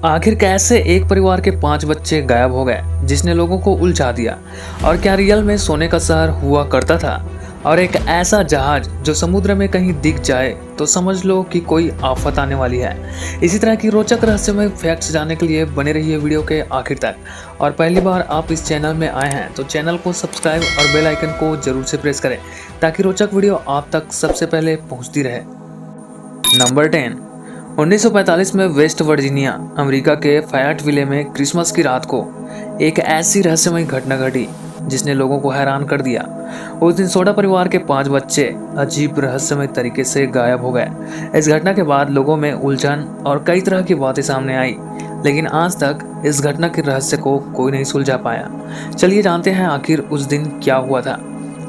आखिर कैसे एक परिवार के 5 बच्चे गायब हो गए जिसने लोगों को उलझा दिया। और क्या रियल में सोने का शहर हुआ करता था। और एक ऐसा जहाज जो समुद्र में कहीं दिख जाए तो समझ लो कि कोई आफत आने वाली है। इसी तरह की रोचक रहस्यमय फैक्ट्स जानने के लिए बने रहिए वीडियो के आखिर तक। और पहली बार आप इस चैनल में आए हैं तो चैनल को सब्सक्राइब और बेल आइकन को जरूर से प्रेस करें ताकि रोचक वीडियो आप तक सबसे पहले पहुंचती रहे। नंबर 10। 1945 में वेस्ट वर्जीनिया अमेरिका के फैयटविले में क्रिसमस की रात को एक ऐसी रहस्यमय घटना घटी जिसने लोगों को हैरान कर दिया। उस दिन सोडा परिवार के 5 बच्चे अजीब रहस्यमय तरीके से गायब हो गए। इस घटना के बाद लोगों में उलझन और कई तरह की बातें सामने आई, लेकिन आज तक इस घटना के रहस्य को कोई नहीं सुलझा पाया। चलिए जानते हैं आखिर उस दिन क्या हुआ था।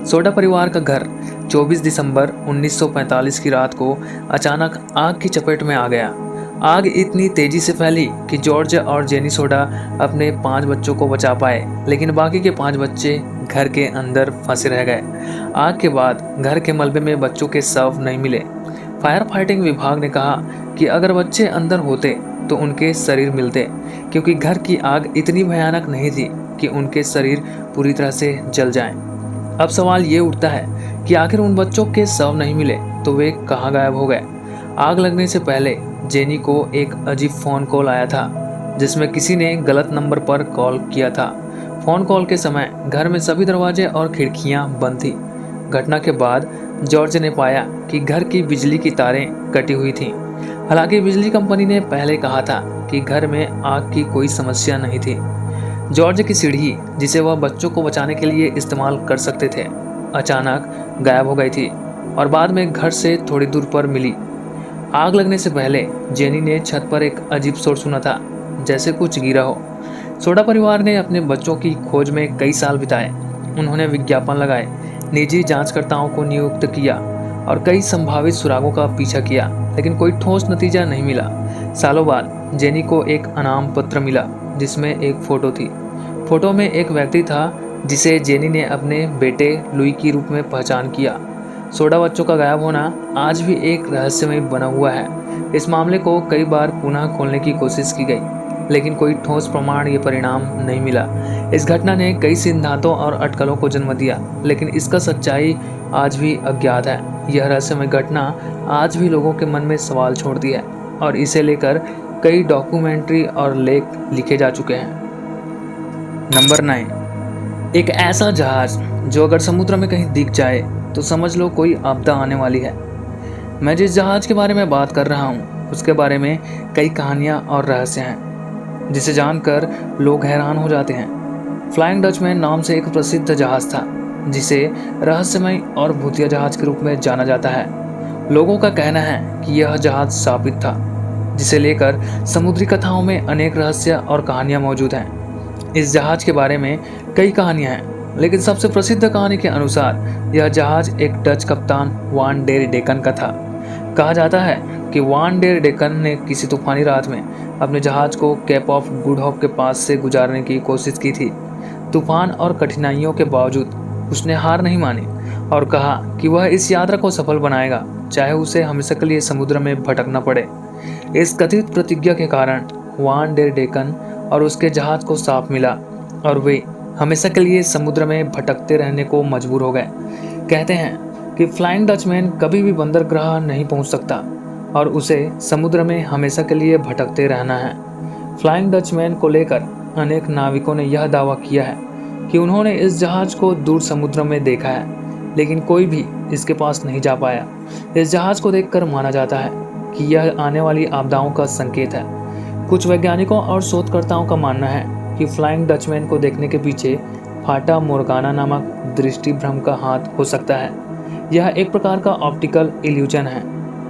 सोडा परिवार का घर 24 दिसंबर 1945 की रात को अचानक आग की चपेट में आ गया। आग इतनी तेजी से फैली कि जॉर्ज और जेनी सोडा अपने 5 बच्चों को बचा पाए, लेकिन बाकी के 5 बच्चे घर के अंदर फंसे रह गए। आग के बाद घर के मलबे में बच्चों के शव नहीं मिले। फायर फाइटिंग विभाग ने कहा कि अगर बच्चे अंदर होते तो उनके शरीर मिलते, क्योंकि घर की आग इतनी भयानक नहीं थी कि उनके शरीर पूरी तरह से जल जाएं। अब सवाल ये उठता है कि आखिर उन बच्चों के शव नहीं मिले तो वे कहाँ गायब हो गए। आग लगने से पहले जेनी को एक अजीब फ़ोन कॉल आया था जिसमें किसी ने गलत नंबर पर कॉल किया था। फ़ोन कॉल के समय घर में सभी दरवाजे और खिड़कियां बंद थी। घटना के बाद जॉर्ज ने पाया कि घर की बिजली की तारें कटी हुई थीं। हालांकि बिजली कंपनी ने पहले कहा था कि घर में आग की कोई समस्या नहीं थी। जॉर्ज की सीढ़ी, जिसे वह बच्चों को बचाने के लिए इस्तेमाल कर सकते थे, अचानक गायब हो गई थी और बाद में घर से थोड़ी दूर पर मिली। आग लगने से पहले जेनी ने छत पर एक अजीब शोर सुना था, जैसे कुछ गिरा हो। सोडा परिवार ने अपने बच्चों की खोज में कई साल बिताए। उन्होंने विज्ञापन लगाए, निजी जांचकर्ताओं को नियुक्त किया और कई संभावित सुरागों का पीछा किया, लेकिन कोई ठोस नतीजा नहीं मिला। सालों बाद जेनी को एक अनाम पत्र मिला जिसमें एक फोटो थी। फोटो में एक व्यक्ति था जिसे जेनी ने अपने बेटे लुई के रूप में पहचान किया। सोडा बच्चों का गायब होना आज भी एक रहस्यमय बना हुआ है। इस मामले को कई बार पुनः खोलने की कोशिश की गई, लेकिन कोई ठोस प्रमाण या परिणाम नहीं मिला। इस घटना ने कई सिद्धांतों और अटकलों को जन्म दिया, लेकिन इसका सच्चाई आज भी अज्ञात है। यह रहस्यमय घटना आज भी लोगों के मन में सवाल छोड़ती है और इसे लेकर कई डॉक्यूमेंट्री और लेख लिखे जा चुके हैं। नंबर 9। एक ऐसा जहाज जो अगर समुद्र में कहीं दिख जाए तो समझ लो कोई आपदा आने वाली है। मैं जिस जहाज के बारे में बात कर रहा हूँ उसके बारे में कई कहानियाँ और रहस्य हैं जिसे जानकर लोग हैरान हो जाते हैं। फ्लाइंग डचमैन नाम से एक प्रसिद्ध जहाज था जिसे रहस्यमय और भूतिया जहाज के रूप में जाना जाता है। लोगों का कहना है कि यह जहाज शापित था, जिसे लेकर समुद्री कथाओं में अनेक रहस्य और कहानियां मौजूद हैं। इस जहाज के बारे में कई कहानियां हैं, लेकिन सबसे प्रसिद्ध कहानी के अनुसार यह जहाज एक डच कप्तान वान डेर डेकन का था। कहा जाता है कि वान डेर डेकन ने किसी तूफानी रात में अपने जहाज को केप ऑफ गुड होप के पास से गुजारने की कोशिश की थी। तूफान और कठिनाइयों के बावजूद उसने हार नहीं मानी और कहा कि वह इस यात्रा को सफल बनाएगा, चाहे उसे हमेशा के लिए समुद्र में भटकना पड़े। इस कथित प्रतिज्ञा के कारण वान डेर डेकन और उसके जहाज को साफ मिला और वे हमेशा के लिए समुद्र में भटकते रहने को मजबूर हो गए। कहते हैं कि फ्लाइंग डचमैन कभी भी बंदरगाह नहीं पहुंच सकता और उसे समुद्र में हमेशा के लिए भटकते रहना है। फ्लाइंग डचमैन को लेकर अनेक नाविकों ने यह दावा किया है कि उन्होंने इस जहाज को दूर समुद्र में देखा है, लेकिन कोई भी इसके पास नहीं जा पाया। इस जहाज को देखकर माना जाता है कि यह आने वाली आपदाओं का संकेत है। कुछ वैज्ञानिकों और शोधकर्ताओं का मानना है कि फ्लाइंग डचमैन को देखने के पीछे फाटा मोर्गाना नामक दृष्टि भ्रम का हाथ हो सकता है। यह एक प्रकार का ऑप्टिकल इल्यूजन है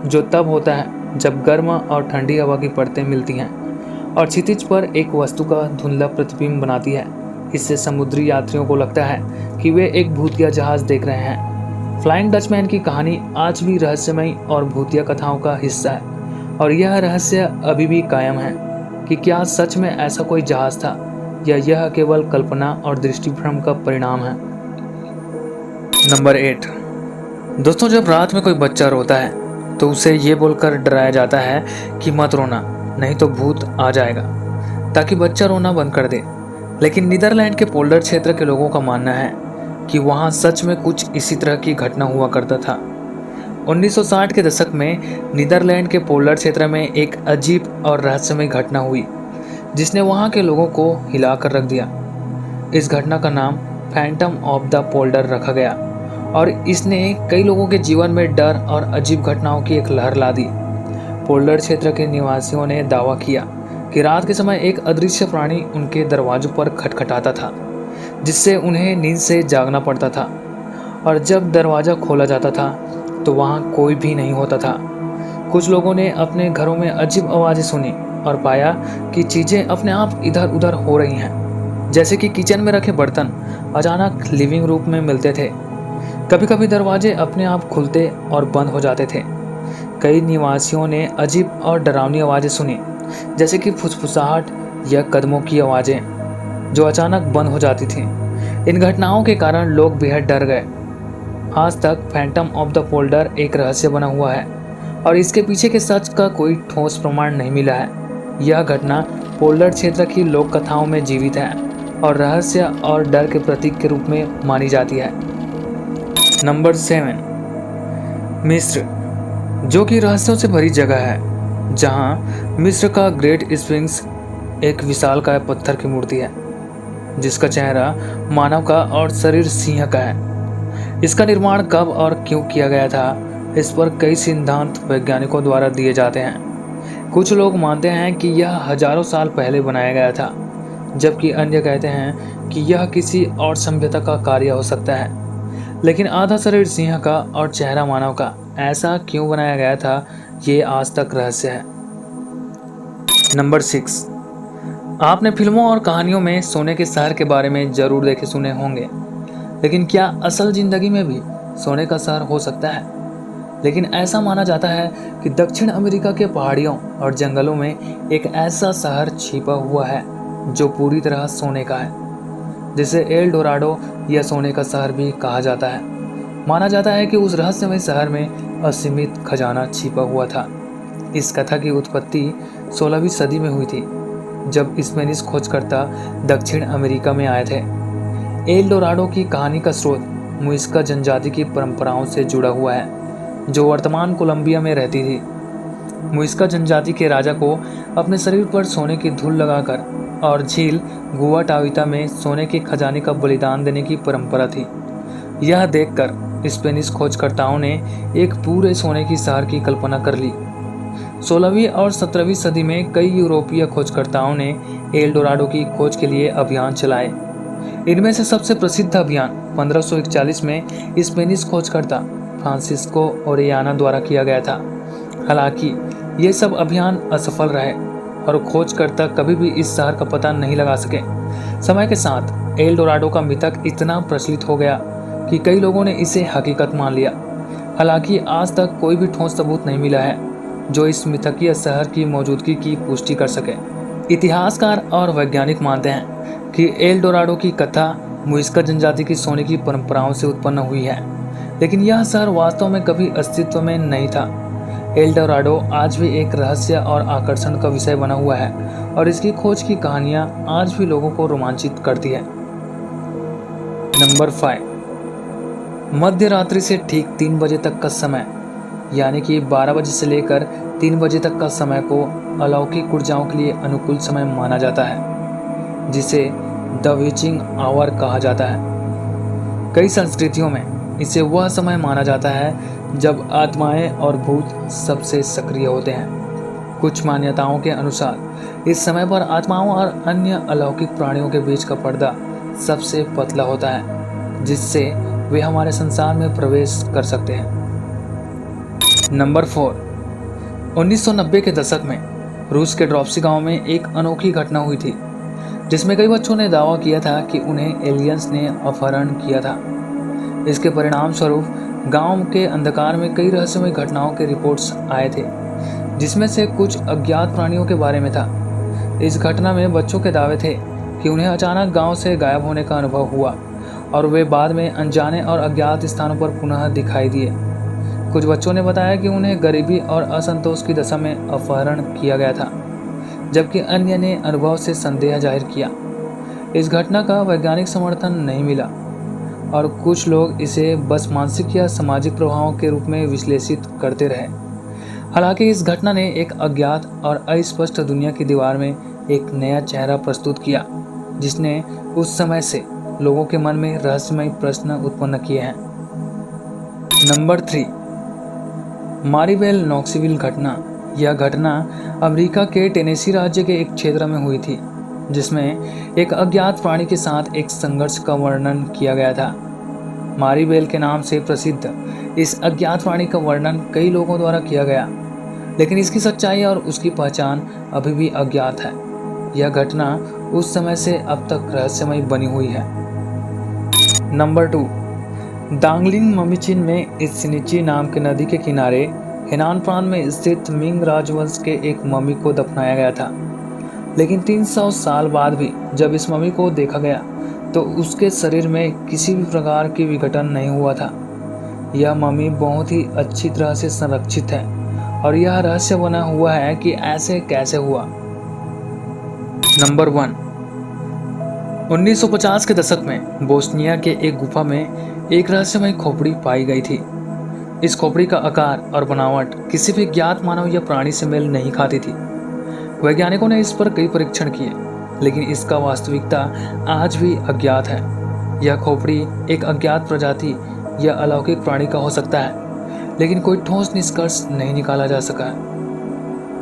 जो तब होता है जब गर्म और ठंडी हवा की परतें मिलती हैं और क्षितिज पर एक वस्तु का धुंधला प्रतिबिंब बनाती है। इससे समुद्री यात्रियों को लगता है कि वे एक भूतिया जहाज देख रहे हैं। फ्लाइंग डचमैन की कहानी आज भी रहस्यमय और भूतिया कथाओं का हिस्सा है और यह रहस्य अभी भी कायम है कि क्या सच में ऐसा कोई जहाज था या यह केवल कल्पना और दृष्टिभ्रम का परिणाम है। नंबर 8। दोस्तों, जब रात में कोई बच्चा रोता है तो उसे ये बोलकर डराया जाता है कि मत रोना, नहीं तो भूत आ जाएगा, ताकि बच्चा रोना बंद कर दे। लेकिन नीदरलैंड के पोल्डर क्षेत्र के लोगों का मानना है कि वहाँ सच में कुछ इसी तरह की घटना हुआ करता था। 1960 के दशक में नीदरलैंड के पोल्डर क्षेत्र में एक अजीब और रहस्यमय घटना हुई, जिसने वहाँ के लोगों को हिला कर रख दिया। इस घटना का नाम फैंटम ऑफ द पोल्डर रखा गया और इसने कई लोगों के जीवन में डर और अजीब घटनाओं की एक लहर ला दी। पोल्डर क्षेत्र के निवासियों ने दावा किया कि रात के समय एक अदृश्य प्राणी उनके दरवाजों पर खटखटाता था, जिससे उन्हें नींद से जागना पड़ता था, और जब दरवाज़ा खोला जाता था तो वहाँ कोई भी नहीं होता था। कुछ लोगों ने अपने घरों में अजीब आवाज़ें सुनी और पाया कि चीज़ें अपने आप इधर उधर हो रही हैं, जैसे कि किचन में रखे बर्तन अचानक लिविंग रूम में मिलते थे। कभी कभी दरवाजे अपने आप खुलते और बंद हो जाते थे। कई निवासियों ने अजीब और डरावनी आवाज़ें सुनी, जैसे कि फुसफुसाहट या कदमों की आवाज़ें जो अचानक बंद हो जाती थीं। इन घटनाओं के कारण लोग बेहद डर गए। आज तक फैंटम ऑफ द पोल्डर एक रहस्य बना हुआ है और इसके पीछे के सच का कोई ठोस प्रमाण नहीं मिला है। यह घटना पोल्डर क्षेत्र की लोक कथाओं में जीवित है और रहस्य और डर के प्रतीक के रूप में मानी जाती है। नंबर 7, मिस्र, जो कि रहस्यों से भरी जगह है, जहां मिस्र का ग्रेट स्फिंक्स एक विशालकाय पत्थर की मूर्ति है जिसका चेहरा मानव का और शरीर सिंह का है। इसका निर्माण कब और क्यों किया गया था, इस पर कई सिद्धांत वैज्ञानिकों द्वारा दिए जाते हैं। कुछ लोग मानते हैं कि यह हजारों साल पहले बनाया गया था, जबकि अन्य कहते हैं कि यह किसी और सभ्यता का कार्य हो सकता है। लेकिन आधा शरीर सिंह का और चेहरा मानव का ऐसा क्यों बनाया गया था, ये आज तक रहस्य है। नंबर 6, आपने फिल्मों और कहानियों में सोने के शहर के बारे में जरूर देखे सुने होंगे, लेकिन क्या असल जिंदगी में भी सोने का शहर हो सकता है? लेकिन ऐसा माना जाता है कि दक्षिण अमेरिका के पहाड़ियों और जंगलों में एक ऐसा शहर छिपा हुआ है जो पूरी तरह सोने का है, जिसे एल डोराडो या सोने का शहर भी कहा जाता है। माना जाता है कि उस रहस्यमय शहर में असीमित खजाना छिपा हुआ था। इस कथा की उत्पत्ति 16वीं सदी में हुई थी, जब स्पेनिश खोजकर्ता दक्षिण अमेरिका में आए थे। एल डोराडो की कहानी का स्रोत मुइस्का जनजाति की परंपराओं से जुड़ा हुआ है, जो वर्तमान कोलंबिया में रहती थी। मुइस्का जनजाति के राजा को अपने शरीर पर सोने की धूल लगाकर और झील गुआटाविता में सोने के खजाने का बलिदान देने की परंपरा थी। यह देखकर स्पेनिश खोजकर्ताओं ने एक पूरे सोने की शहर की कल्पना कर ली। 16वीं और 17वीं सदी में कई यूरोपीय खोजकर्ताओं ने एल डोराडो की खोज के लिए अभियान चलाए। इनमें से सबसे प्रसिद्ध अभियान 1541 में स्पेनिश खोजकर्ता फ्रांसिस्को ओरेयाना द्वारा किया गया था। हालांकि ये सब अभियान असफल रहे और खोजकर्ता कभी भी इस शहर का पता नहीं लगा सके। समय के साथ एल डोराडो का मिथक इतना प्रचलित हो गया कि कई लोगों ने इसे हकीकत मान लिया। हालांकि आज तक कोई भी ठोस सबूत नहीं मिला है जो इस मिथकीय शहर की मौजूदगी की पुष्टि कर सके। इतिहासकार और वैज्ञानिक मानते हैं कि एल डोराडो की कथा मुइस्का जनजाति की सोने की परंपराओं से उत्पन्न हुई है, लेकिन यह शहर वास्तव में कभी अस्तित्व में नहीं था। एल डोराडो आज भी एक रहस्य और आकर्षण का विषय बना हुआ है और इसकी खोज की कहानियां आज भी लोगों को रोमांचित करती है। नंबर 5, मध्य रात्रि से ठीक 3 बजे तक का समय, यानी कि 12 बजे से लेकर 3 बजे तक का समय को अलौकिक ऊर्जाओं के लिए अनुकूल समय माना जाता है, जिसे द विचिंग आवर कहा जाता है। कई संस्कृतियों में इसे वह समय माना जाता है जब आत्माएं और भूत सबसे सक्रिय होते हैं। कुछ मान्यताओं के अनुसार इस समय पर आत्माओं और अन्य अलौकिक प्राणियों के बीच का पर्दा सबसे पतला होता है, जिससे वे हमारे संसार में प्रवेश कर सकते हैं। नंबर 4, 1990 के दशक में रूस के ड्रॉप्सी गांव में एक अनोखी घटना हुई थी, जिसमें कई बच्चों ने दावा किया था कि उन्हें एलियंस ने अपहरण किया था। इसके परिणाम स्वरूप गांव के अंधकार में कई रहस्यमय घटनाओं के रिपोर्ट्स आए थे, जिसमें से कुछ अज्ञात प्राणियों के बारे में था। इस घटना में बच्चों के दावे थे कि उन्हें अचानक गांव से गायब होने का अनुभव हुआ और वे बाद में अनजाने और अज्ञात स्थानों पर पुनः दिखाई दिए। कुछ बच्चों ने बताया कि उन्हें गरीबी और असंतोष की दशा में अपहरण किया गया था जबकि अन्य ने अनुभव से संदेह जाहिर किया। इस घटना का वैज्ञानिक समर्थन नहीं मिला और कुछ लोग इसे बस मानसिक या सामाजिक प्रभावों के रूप में विश्लेषित करते रहे। हालांकि इस घटना ने एक अज्ञात और अस्पष्ट दुनिया की दीवार में एक नया चेहरा प्रस्तुत किया, जिसने उस समय से लोगों के मन में रहस्यमय प्रश्न उत्पन्न किए हैं। नंबर 3, मारीबेल नॉक्सविल घटना। यह घटना अमेरिका के टेनेसी राज्य के एक क्षेत्र में हुई थी, जिसमें एक अज्ञात प्राणी के साथ एक संघर्ष का वर्णन किया गया था। मारीबेल के नाम से प्रसिद्ध इस अज्ञात प्राणी का वर्णन कई लोगों द्वारा किया गया, लेकिन इसकी सच्चाई और उसकी पहचान अभी भी अज्ञात है। यह घटना उस समय से अब तक रहस्यमय बनी हुई है। नंबर 2, दांगलिंग ममिचिन में इत्सिनिची नाम के नदी के किनारे हेनान प्रांत में स्थित मिंग राजवंश के एक मम्मी को दफनाया गया था। लेकिन 300 साल बाद भी जब इस मम्मी को देखा गया तो उसके शरीर में किसी भी प्रकार की विघटन नहीं हुआ था। यह मम्मी बहुत ही अच्छी तरह से संरक्षित है और यह रहस्य बना हुआ है कि ऐसे कैसे हुआ। नंबर 1, 1950 के दशक में बोस्निया के एक गुफा में एक रहस्यमय खोपड़ी पाई गई थी। इस खोपड़ी का आकार और बनावट किसी भी ज्ञात मानव या प्राणी से मेल नहीं खाती थी। वैज्ञानिकों ने इस पर कई परीक्षण किए, लेकिन इसका वास्तविकता आज भी अज्ञात है। यह खोपड़ी एक अज्ञात प्रजाति या अलौकिक प्राणी का हो सकता है, लेकिन कोई ठोस निष्कर्ष नहीं निकाला जा सका है।